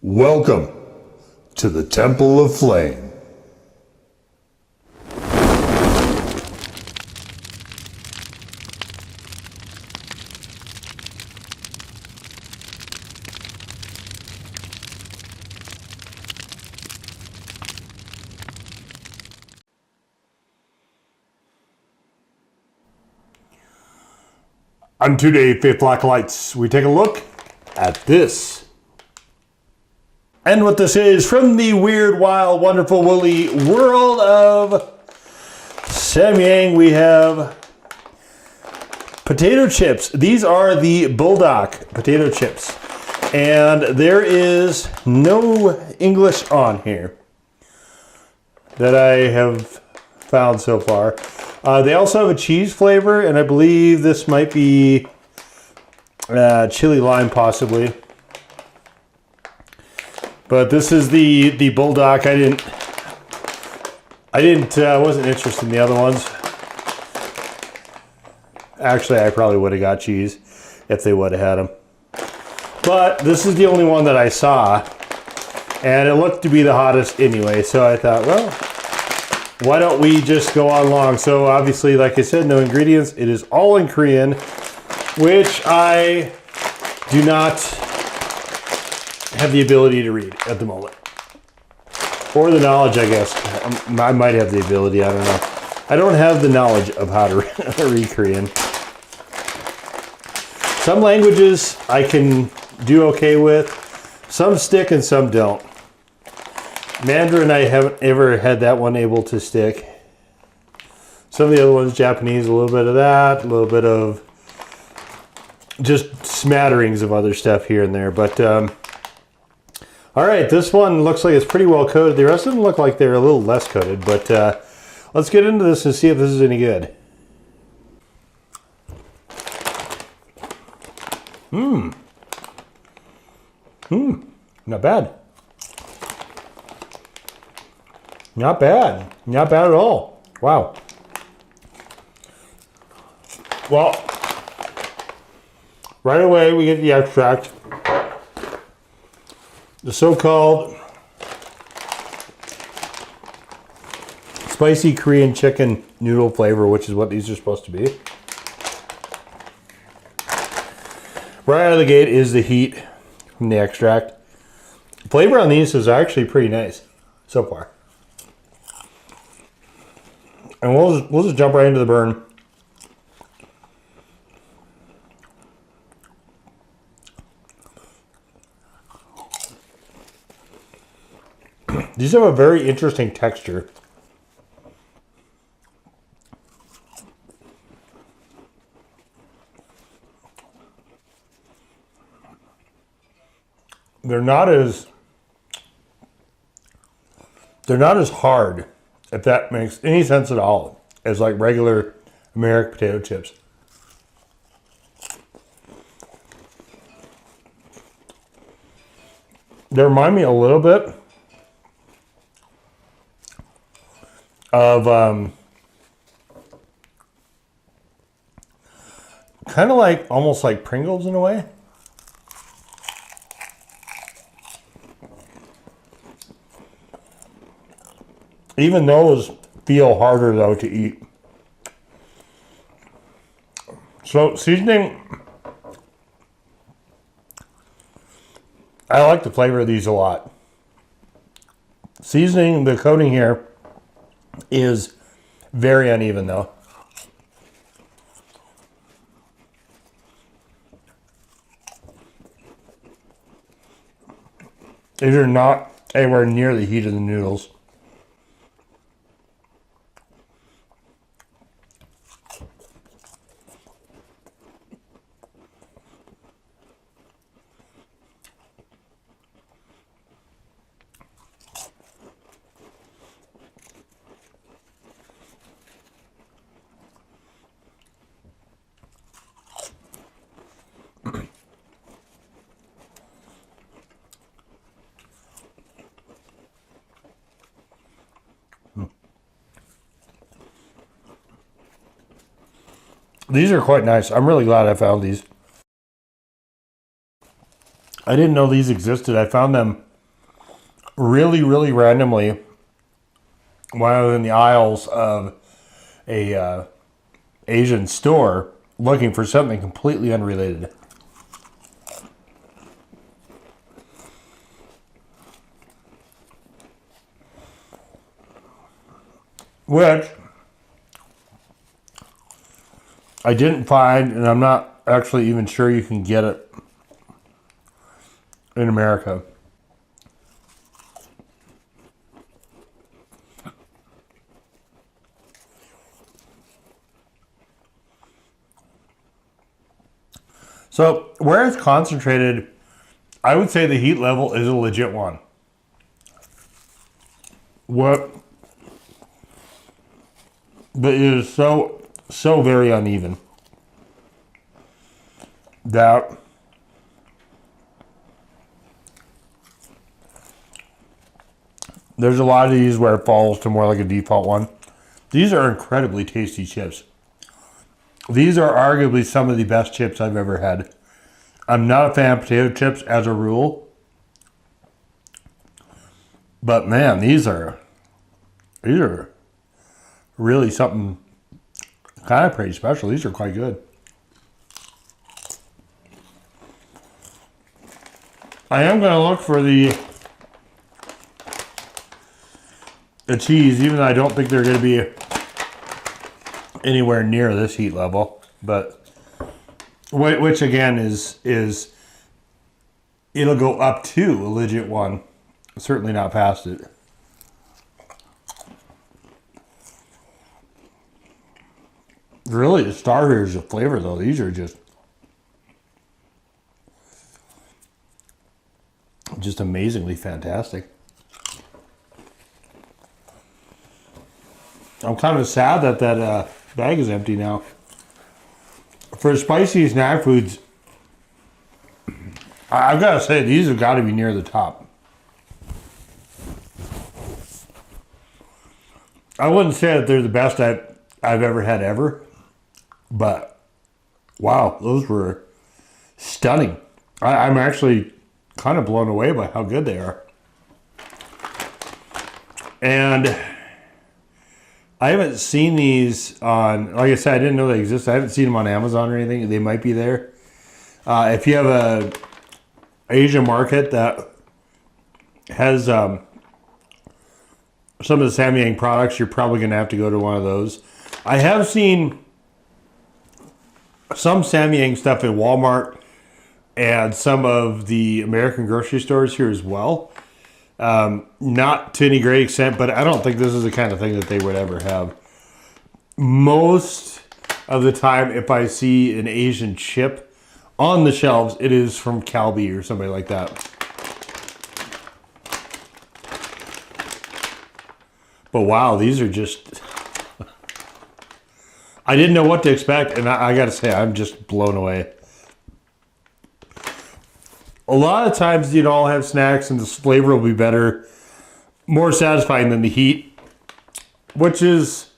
Welcome to the Temple of Flame. On today, Faith Black Lights, we take a look at this. And what this is, from the weird, wild, wonderful, woolly world of Samyang, we have potato chips. These are the Buldak potato chips. And there is no English on here that I have found so far. They also have a cheese flavor, and I believe this might be chili lime possibly. But this is the Buldak. I wasn't interested in the other ones. Actually, I probably would have got cheese if they would have had them. But this is the only one that I saw, and it looked to be the hottest anyway. So I thought, well, why don't we just go on long? So obviously, like I said, no ingredients. It is all in Korean, which I do not have the ability to read at the moment. Or the knowledge, I guess. I might have the ability, I don't know. I don't have the knowledge of how to read Korean. Some languages I can do okay with. Some stick and some don't. Mandarin, I haven't ever had that one able to stick. Some of the other ones, Japanese, a little bit of that, a little bit of just smatterings of other stuff here and there. But all right, this one looks like it's pretty well coated. The rest of them look like they're a little less coated, but let's get into this and see if this is any good. Not bad. Not bad. Not bad at all. Wow. Well, right away we get the extract. The so-called spicy Korean chicken noodle flavor, which is what these are supposed to be. Right out of the gate is the heat from the extract. The flavor on these is actually pretty nice so far. And we'll just jump right into the burn. These have a very interesting texture. They're not as hard, if that makes any sense at all, as like regular American potato chips. They remind me a little bit of kind of like almost like Pringles in a way. Even those feel harder though to eat. So seasoning, I like the flavor of these a lot. Seasoning, the coating here is very uneven though. These are not anywhere near the heat of the noodles. These are quite nice. I'm really glad I found these. I didn't know these existed. I found them really, really randomly while I was in the aisles of a Asian store looking for something completely unrelated. Which I didn't find, and I'm not actually even sure you can get it in America. So where it's concentrated, I would say the heat level is a legit one. But it is so very uneven that there's a lot of these where it falls to more like a default one. These are incredibly tasty chips. These are arguably some of the best chips I've ever had. I'm not a fan of potato chips as a rule, but man, these are really something kind of pretty special. These are quite good. I am going to look for the cheese, even though I don't think they're going to be anywhere near this heat level, but which again is it'll go up to a legit one, certainly not past it. Really, the star here is the flavor, though. These are just amazingly fantastic. I'm kind of sad that bag is empty now. For spicy snack foods, I've got to say, these have got to be near the top. I wouldn't say that they're the best I've ever had ever, but wow, those were stunning. I'm actually kind of blown away by how good they are. And I haven't seen these on, like I said, I didn't know they exist. I haven't seen them on Amazon or anything. They might be there. If you have a Asian market that has some of the Samyang products, you're probably going to have to go to one of those. I have seen some Samyang stuff at Walmart and some of the American grocery stores here as well. Not to any great extent, but I don't think this is the kind of thing that they would ever have. Most of the time, if I see an Asian chip on the shelves, it is from Calbee or somebody like that. But wow, these are just... I didn't know what to expect, and I got to say, I'm just blown away. A lot of times, I'll have snacks and the flavor will be better, more satisfying than the heat, which is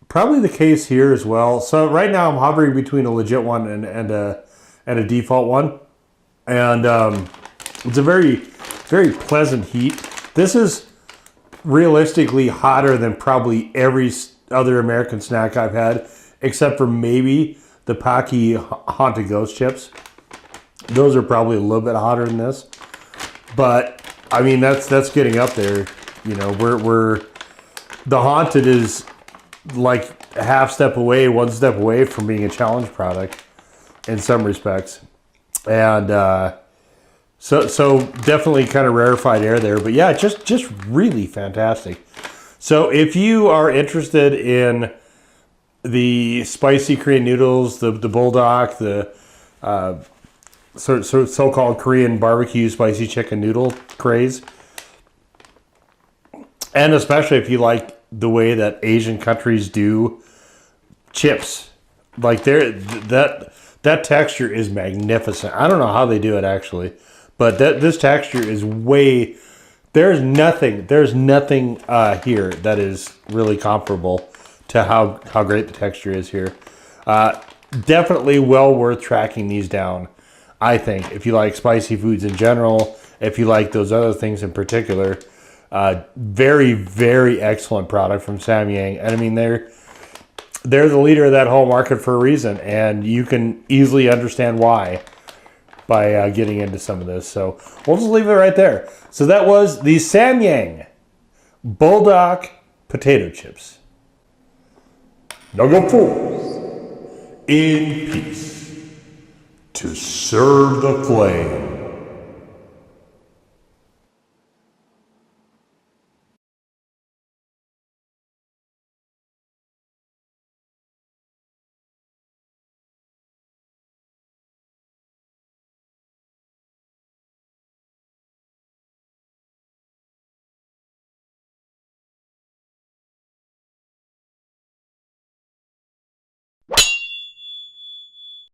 probably the case here as well. So right now I'm hovering between a legit one and a default one. And it's a very, very pleasant heat. This is realistically hotter than probably every other American snack I've had, except for maybe the Pocky Haunted Ghost chips. Those are probably a little bit hotter than this, but I mean that's getting up there. We're the Haunted is like a half step away, one step away from being a challenge product in some respects, and so definitely kind of rarefied air there. But yeah, just really fantastic. So if you are interested in the spicy Korean noodles, the Buldak, the so-called Korean barbecue spicy chicken noodle craze, and especially if you like the way that Asian countries do chips, like that texture is magnificent. I don't know how they do it actually, but this texture is way... There's nothing here that is really comparable to how great the texture is here. Definitely well worth tracking these down, I think, if you like spicy foods in general, if you like those other things in particular. Very, very excellent product from Samyang. And I mean, they're the leader of that whole market for a reason, and you can easily understand why by getting into some of this. So we'll just leave it right there. So that was the Samyang Buldak potato chips. Now go forth in peace to serve the flame.